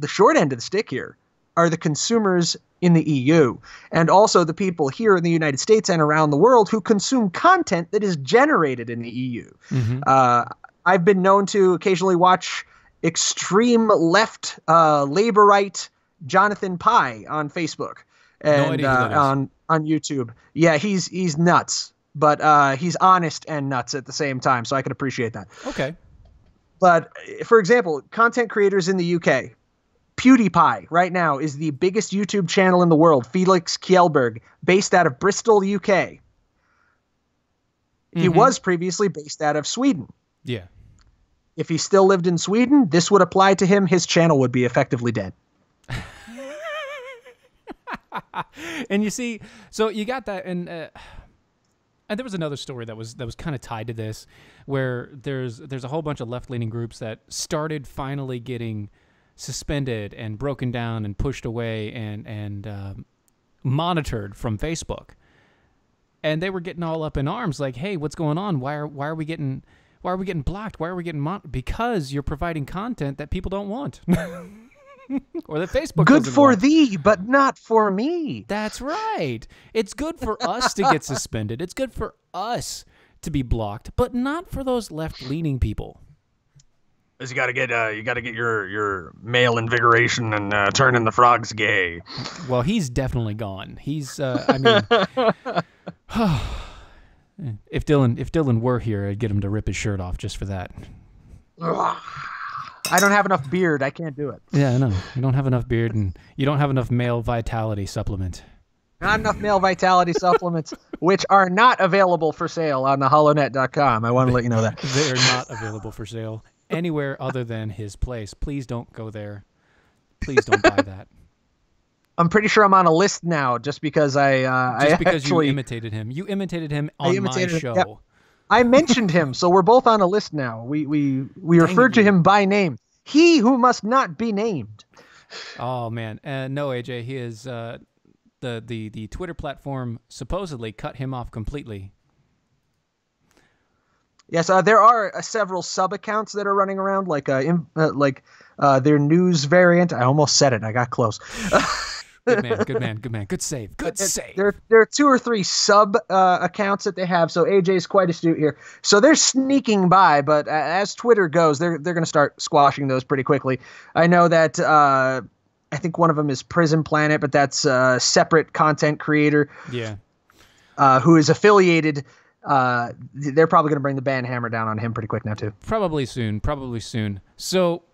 short end of the stick here are the consumers in the EU, and also the people here in the United States and around the world who consume content that is generated in the EU. I've been known to occasionally watch extreme left, labor-right Jonathan Pye on Facebook and on YouTube. Yeah, he's nuts, but he's honest and nuts at the same time, so I can appreciate that. Okay. But, for example, content creators in the UK, PewDiePie right now is the biggest YouTube channel in the world. Felix Kjellberg, based out of Bristol, UK. He was previously based out of Sweden. Yeah. If he still lived in Sweden, this would apply to him. His channel would be effectively dead. And you see, so you got that, and And there was another story that was kind of tied to this, where there's a whole bunch of left-leaning groups that started finally getting suspended and broken down and pushed away and monitored from Facebook, and they were getting all up in arms, like, "Hey, what's going on? Why are we getting blocked? Why are we getting because you're providing content that people don't want." Or that Facebook good for want. Thee, but not for me. That's right. It's good for us to get suspended. It's good for us to be blocked, but not for those left-leaning people. You gotta get your male invigoration and turning the frogs gay. Well, he's definitely gone. He's I mean, if Dylan were here, I'd get him to rip his shirt off just for that. I don't have enough beard. I can't do it. Yeah, I know. You don't have enough beard, and you don't have enough male vitality supplement. Not enough male vitality supplements, which are not available for sale on the hollownet.com. I want to let you know that. They are not available for sale anywhere other than his place. Please don't go there. Please don't buy that. I'm pretty sure I'm on a list now just because you imitated him. You imitated him on my show. Yep. I mentioned him, so we're both on a list now. We referred to him by name. He who must not be named. Oh man, no, AJ, he is the Twitter platform supposedly cut him off completely. Yes, there are several sub accounts that are running around, like their news variant. I almost said it. I got close. Good man. Good save. There are 2 or 3 sub accounts that they have, so AJ's quite astute here. So they're sneaking by, but as Twitter goes, they're going to start squashing those pretty quickly. I know that I think one of them is Prison Planet, but that's a separate content creator. Yeah. Who is affiliated. They're probably going to bring the ban hammer down on him pretty quick now, too. Probably soon. So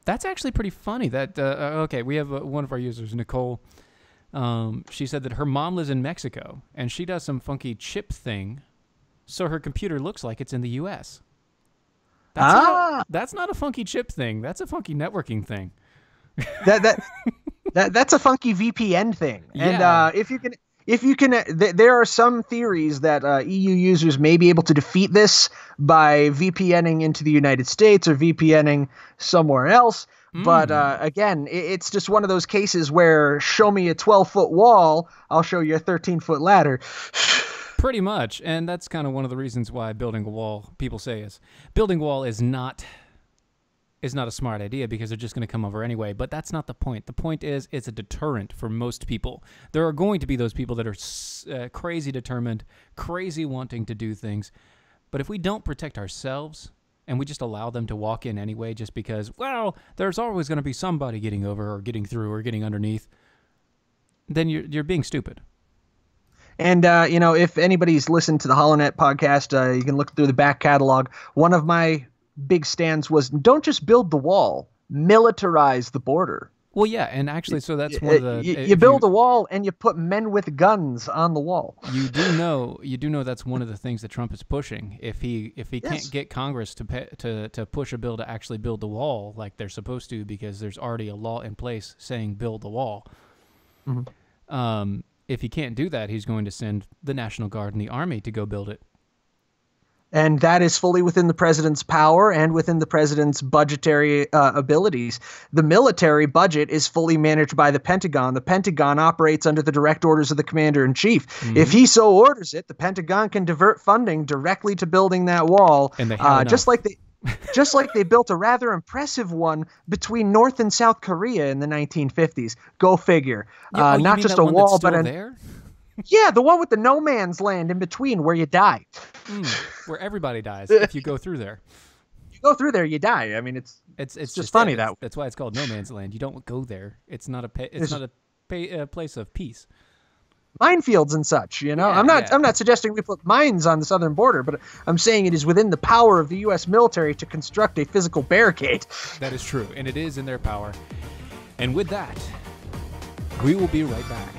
that's actually pretty funny. That okay, we have one of our users, Nicole. She said that her mom lives in Mexico, and she does some funky chip thing, so her computer looks like it's in the U.S. That's not a funky chip thing. That's a funky networking thing. That's a funky VPN thing. Yeah. And if you can, there are some theories that EU users may be able to defeat this by VPNing into the United States or VPNing somewhere else. But again, it's just one of those cases where show me a 12-foot wall, I'll show you a 13-foot ladder. Pretty much. And that's kind of one of the reasons why building a wall, people say, is building a wall is not a smart idea, because they're just going to come over anyway. But that's not the point. The point is it's a deterrent for most people. There are going to be those people that are crazy determined, crazy wanting to do things. But if we don't protect ourselves and we just allow them to walk in anyway just because, well, there's always going to be somebody getting over or getting through or getting underneath, then you're being stupid. And, if anybody's listened to the HollowNet podcast, you can look through the back catalog. One of my big stands was, don't just build the wall, militarize the border. Well, yeah, and actually, so that's one of the... You build a wall and you put men with guns on the wall. You do know that's one of the things that Trump is pushing. If he can't get Congress to push a bill to actually build the wall like they're supposed to, because there's already a law in place saying build the wall. Mm-hmm. If he can't do that, he's going to send the National Guard and the Army to go build it. And that is fully within the president's power and within the president's budgetary abilities. The military budget is fully managed by the Pentagon. The Pentagon operates under the direct orders of the commander-in-chief. Mm-hmm. If he so orders it, the Pentagon can divert funding directly to building that wall. And they have just like they built a rather impressive one between North and South Korea in the 1950s. Go figure. Yeah, not just a wall, but there? Yeah, the one with the no man's land in between where you die. Where everybody dies if you go through there. You go through there, you die. I mean, it's just funny that. That's why it's called no man's land. You don't go there. It's not a place of peace. Minefields and such, Yeah, I'm not suggesting we put mines on the southern border, but I'm saying it is within the power of the U.S. military to construct a physical barricade. That is true, and it is in their power. And with that, we will be right back.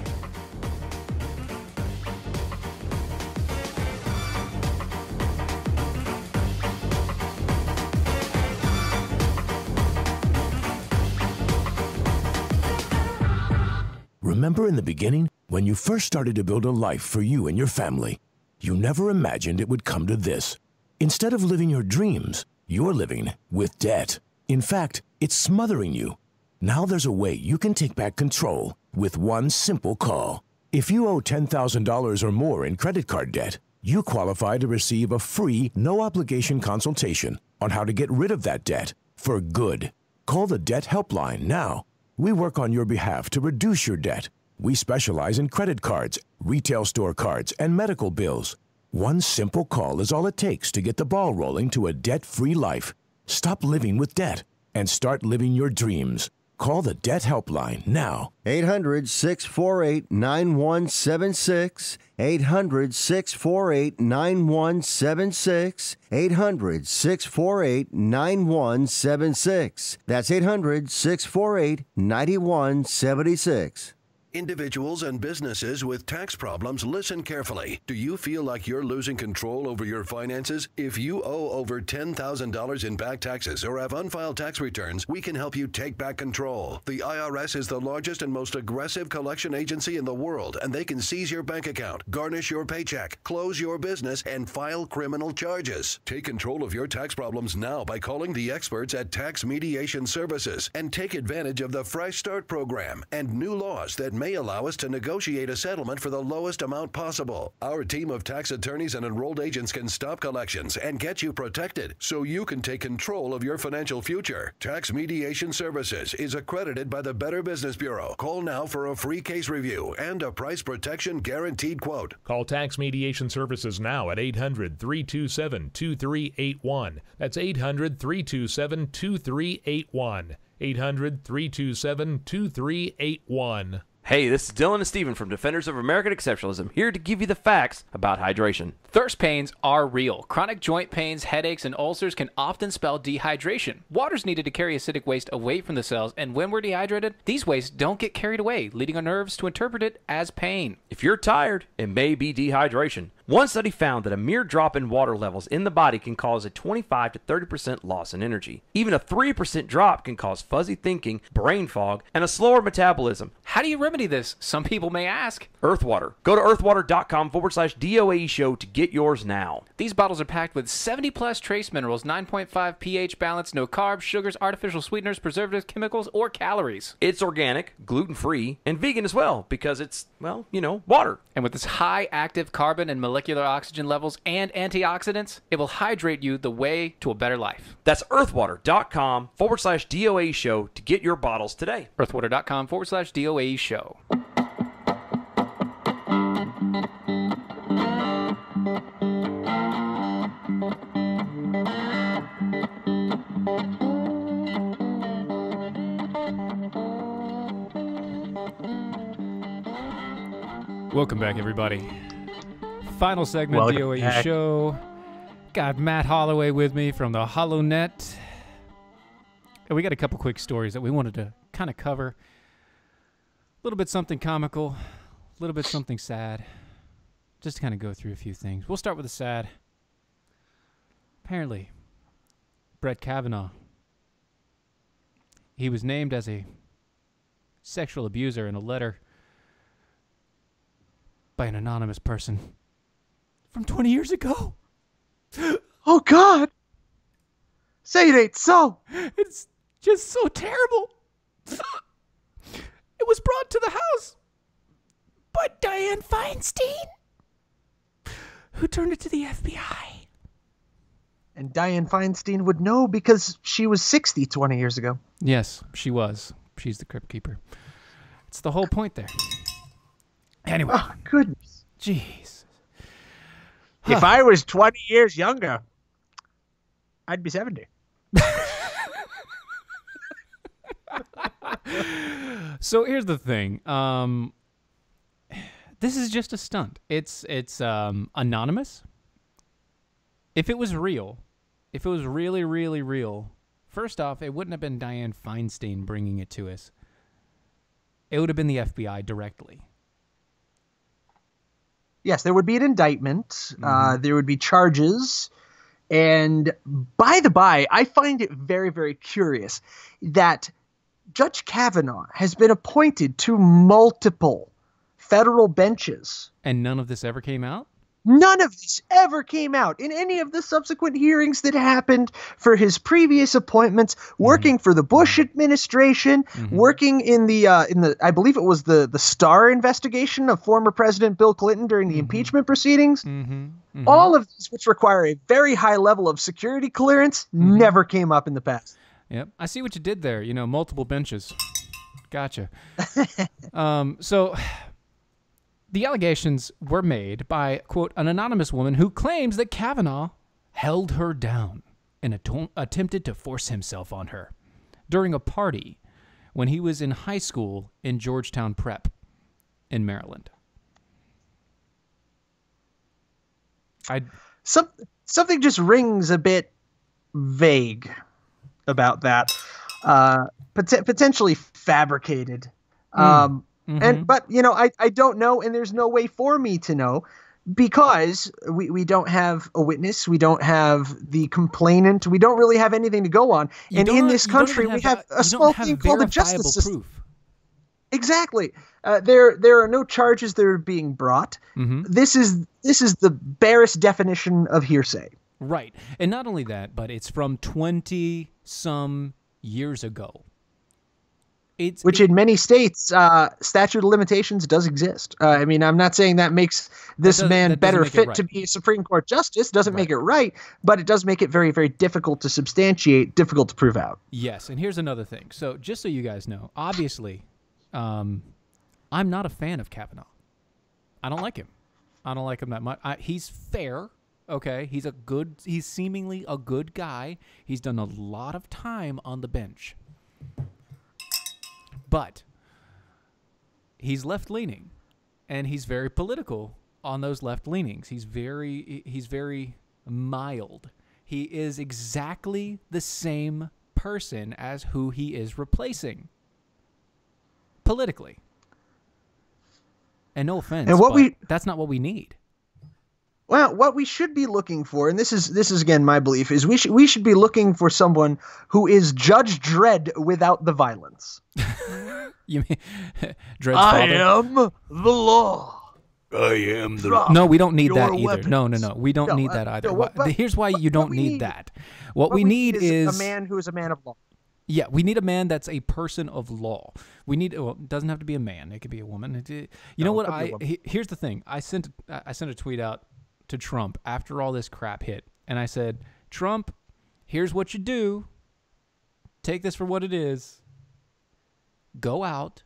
Remember in the beginning, when you first started to build a life for you and your family? You never imagined it would come to this. Instead of living your dreams, you're living with debt. In fact, it's smothering you. Now there's a way you can take back control with one simple call. If you owe $10,000 or more in credit card debt, you qualify to receive a free, no-obligation consultation on how to get rid of that debt for good. Call the Debt Helpline now. We work on your behalf to reduce your debt. We specialize in credit cards, retail store cards, and medical bills. One simple call is all it takes to get the ball rolling to a debt-free life. Stop living with debt and start living your dreams. Call the Debt Helpline now. 800-648-9176. 800-648-9176. 800-648-9176. That's 800-648-9176. Individuals and businesses with tax problems, listen carefully. Do you feel like you're losing control over your finances? If you owe over $10,000 in back taxes or have unfiled tax returns, we can help you take back control. The IRS is the largest and most aggressive collection agency in the world, and they can seize your bank account, garnish your paycheck, close your business, and file criminal charges. Take control of your tax problems now by calling the experts at Tax Mediation Services and take advantage of the Fresh Start program and new laws that may allow us to negotiate a settlement for the lowest amount possible. Our team of tax attorneys and enrolled agents can stop collections and get you protected so you can take control of your financial future. Tax Mediation Services is accredited by the Better Business Bureau. Call now for a free case review and a price protection guaranteed quote. Call Tax Mediation Services now at 800-327-2381. That's 800-327-2381. 800-327-2381. Hey, this is Dylan and Stephen from Defenders of American Exceptionalism, here to give you the facts about hydration. Thirst pains are real. Chronic joint pains, headaches, and ulcers can often spell dehydration. Water's needed to carry acidic waste away from the cells, and when we're dehydrated, these wastes don't get carried away, leading our nerves to interpret it as pain. If you're tired, it may be dehydration. One study found that a mere drop in water levels in the body can cause a 25 to 30% loss in energy. Even a 3% drop can cause fuzzy thinking, brain fog, and a slower metabolism. How do you remedy this? Some people may ask. Earthwater. Go to earthwater.com/DOAE show to get yours now. These bottles are packed with 70 plus trace minerals, 9.5 pH balance, no carbs, sugars, artificial sweeteners, preservatives, chemicals, or calories. It's organic, gluten-free, and vegan as well because it's, well, you know, water. And with its high active carbon and molecular oxygen levels and antioxidants, it will hydrate you the way to a better life. That's earthwater.com/DOAE show to get your bottles today. earthwater.com/DOAE show. Welcome back, everybody. Final segment, DOAE show. Got Matt Holloway with me from the HollowNet. And we got a couple quick stories that we wanted to kind of cover. A little bit something comical, a little bit something sad. Just to kind of go through a few things. We'll start with the sad. Apparently, Brett Kavanaugh, he was named as a sexual abuser in a letter by an anonymous person from 20 years ago. Oh, God. Say it ain't so. It's just so terrible. It was brought to the house by Dianne Feinstein, who turned it to the FBI. And Dianne Feinstein would know because she was 60 20 years ago. Yes, she was. She's the crypt keeper. It's the whole point there. Anyway. Oh, goodness. Jeez. If I was 20 years younger, I'd be 70. So here's the thing. This is just a stunt. It's anonymous. If it was real, if it was really, really real, first off, it wouldn't have been Dianne Feinstein bringing it to us. It would have been the FBI directly. Yes, there would be an indictment. Mm-hmm. There would be charges. And by the by, I find it very, very curious that Judge Kavanaugh has been appointed to multiple federal benches. And none of this ever came out? None of this ever came out in any of the subsequent hearings that happened for his previous appointments, working for the Bush administration, working in the I believe it was the Starr investigation of former President Bill Clinton during the impeachment proceedings. All of these, which require a very high level of security clearance, never came up in the past. Yep. I see what you did there. Multiple benches. Gotcha. So the allegations were made by, quote, an anonymous woman who claims that Kavanaugh held her down and attempted to force himself on her during a party when he was in high school in Georgetown Prep in Maryland. Something just rings a bit vague about that. Potentially fabricated. But I don't know, and there's no way for me to know, because we don't have a witness, we don't have the complainant, we don't really have anything to go on. And in this country, we have a small thing called the justice system. Exactly. There are no charges that are being brought. This is the barest definition of hearsay. Right. And not only that, but it's from 20-some years ago. Which in many states, statute of limitations does exist. I mean, I'm not saying that makes this man better fit to be a Supreme Court justice. Doesn't make it right, but it does make it very, very difficult to substantiate, difficult to prove out. Yes, and here's another thing. So just so you guys know, obviously, I'm not a fan of Kavanaugh. I don't like him. I don't like him that much. He's fair. Okay, he's seemingly a good guy. He's done a lot of time on the bench. But he's left-leaning, and he's very political on those left leanings. He's very mild. He is exactly the same person as who he is replacing politically. And no offense, but that's not what we need. Well, what we should be looking for, and this is again my belief, is we should be looking for someone who is Judge Dredd without the violence. You mean Dredd's father? I am the law. I am the law. No, we don't need that either. No. We don't need that either. Here's why you don't need that. What we need is a man who is a man of law. Yeah, we need a man that's a person of law. We need. Well, it doesn't have to be a man. It could be a woman. You know what? Here's the thing. I sent a tweet out to Trump after all this crap hit, and I said, Trump, here's what you do. Take this for what it is. Go out,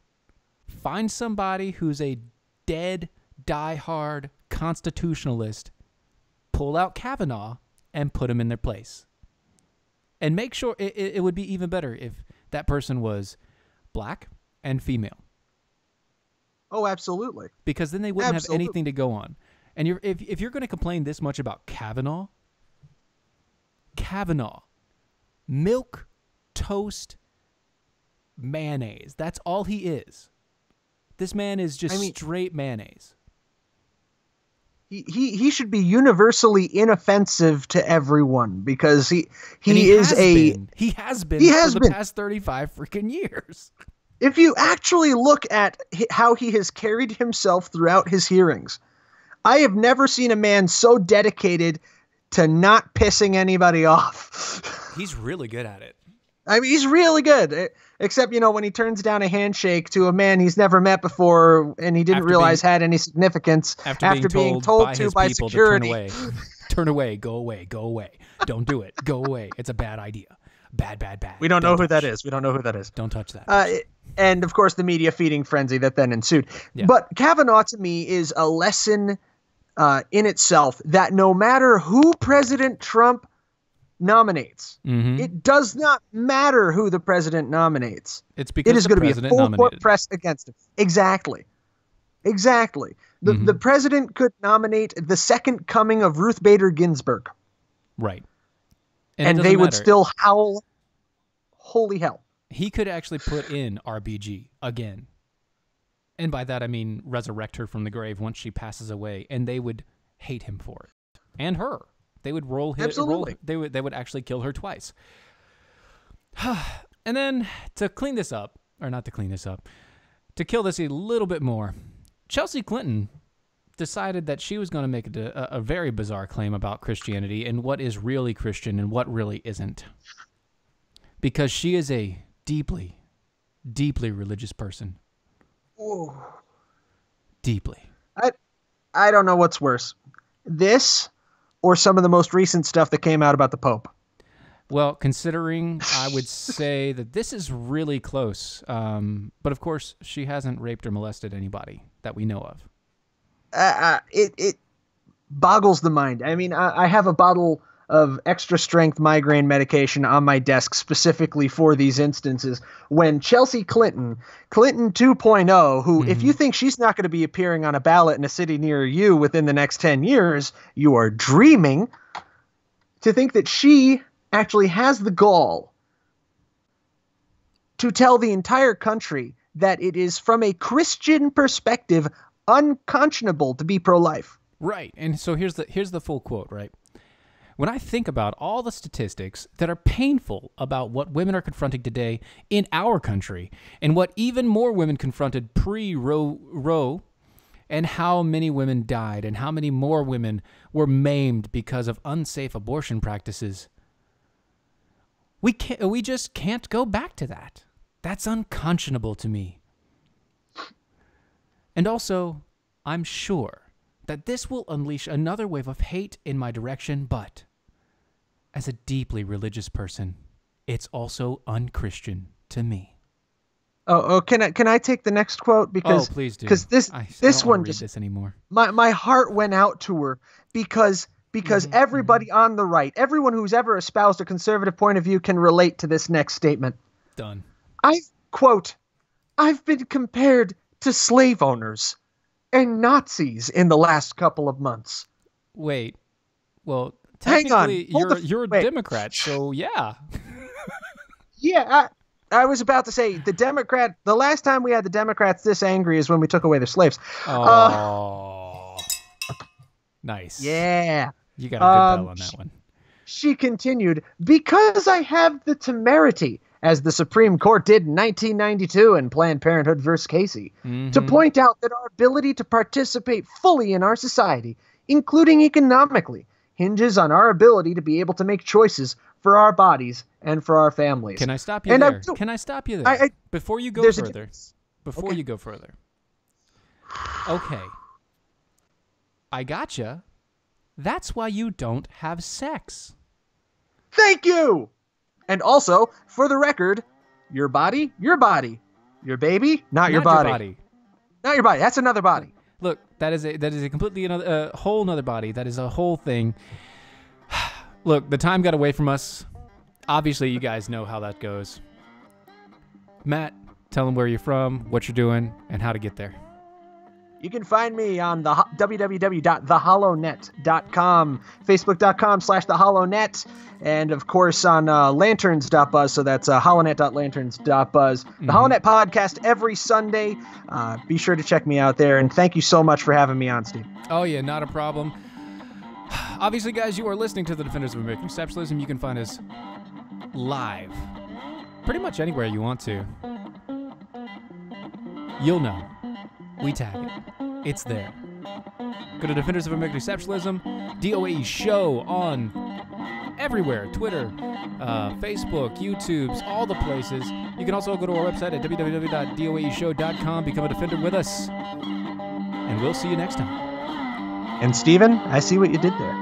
find somebody who's a dead, diehard constitutionalist, pull out Kavanaugh, and put him in their place. And make sure it would be even better if that person was black and female. Oh, absolutely. Because then they wouldn't have anything to go on. And if you're going to complain this much about Kavanaugh, milk, toast, mayonnaise. That's all he is. This man is just straight mayonnaise. He should be universally inoffensive to everyone because he has been for the past 35 freaking years. If you actually look at how he has carried himself throughout his hearings, I have never seen a man so dedicated to not pissing anybody off. He's really good at it. I mean, he's really good. Except, when he turns down a handshake to a man he's never met before and he didn't realize had any significance after being told to by security. Turn away, go away, go away. Don't do it. Go away. It's a bad idea. Bad. We don't know who that is. We don't know who that is. Don't touch that. And, of course, the media feeding frenzy that then ensued. Yeah. But Kavanaugh, to me, is a lesson in itself that no matter who President Trump nominates, it does not matter who the president nominates. It's because it is going to be a full court press against him. Exactly. The president could nominate the second coming of Ruth Bader Ginsburg. Right. And they would still howl, holy hell. He could actually put in RBG again. And by that, I mean resurrect her from the grave once she passes away, and they would hate him for it. And her. They would they would actually kill her twice. And then to clean this up, or not to clean this up, to kill this a little bit more, Chelsea Clinton decided that she was going to make a very bizarre claim about Christianity and what is really Christian and what really isn't. Because she is a deeply, deeply religious person. Ooh. Deeply. I don't know what's worse. This or some of the most recent stuff that came out about the Pope. Well, considering, I would say that this is really close. But of course, she hasn't raped or molested anybody that we know of. It boggles the mind. I mean, I have a bottle of extra strength migraine medication on my desk specifically for these instances. When Chelsea Clinton 2.0, who, if you think she's not going to be appearing on a ballot in a city near you within the next 10 years, you are dreaming. To think that she actually has the gall to tell the entire country that it is, from a Christian perspective, unconscionable to be pro-life. Right. And so here's the full quote, right? When I think about all the statistics that are painful about what women are confronting today in our country and what even more women confronted pre-Roe, and how many women died and how many more women were maimed because of unsafe abortion practices, we just can't go back to that. That's unconscionable to me. And also, I'm sure that this will unleash another wave of hate in my direction, but as a deeply religious person, it's also unchristian to me. Can I take the next quote? Because please do. Because this one just, this anymore. My heart went out to her because everybody on the right, everyone who's ever espoused a conservative point of view can relate to this next statement. Done. I've been compared to slave owners and Nazis in the last couple of months. Wait. Well, hang on. You're a Democrat, so yeah. Yeah, I was about to say the last time we had the Democrats this angry is when we took away their slaves. Oh. Nice. Yeah. You got a good bell on that one. She continued, because I have the temerity, as the Supreme Court did in 1992 in Planned Parenthood versus Casey, to point out that our ability to participate fully in our society, including economically, hinges on our ability to be able to make choices for our bodies and for our families. Can I stop you there? Can I stop you there? Before you go further. Before you go further. Okay. I gotcha. That's why you don't have sex. Thank you! And also, for the record, your body, your body. Your baby, not your body. Not your body. That's another body. Look, that is a completely whole another body. That is a whole thing. Look, the time got away from us. Obviously, you guys know how that goes. Matt, tell them where you're from, what you're doing, and how to get there. You can find me on the www.thehollownet.com, facebook.com/thehollownet, and of course on Lanterns.Buzz, so that's hollownet.lanterns.buzz. The HollowNet podcast every Sunday. Be sure to check me out there, and thank you so much for having me on, Steve. Oh yeah, not a problem. Obviously, guys, you are listening to the Defenders of American Exceptionalism. You can find us live pretty much anywhere you want to. You'll know. We tag it. It's there. Go to Defenders of American Exceptionalism, DOAE show on everywhere. Twitter, Facebook, YouTube's, all the places. You can also go to our website at www.doaeshow.com. Become a Defender with us. And we'll see you next time. And Stephen, I see what you did there.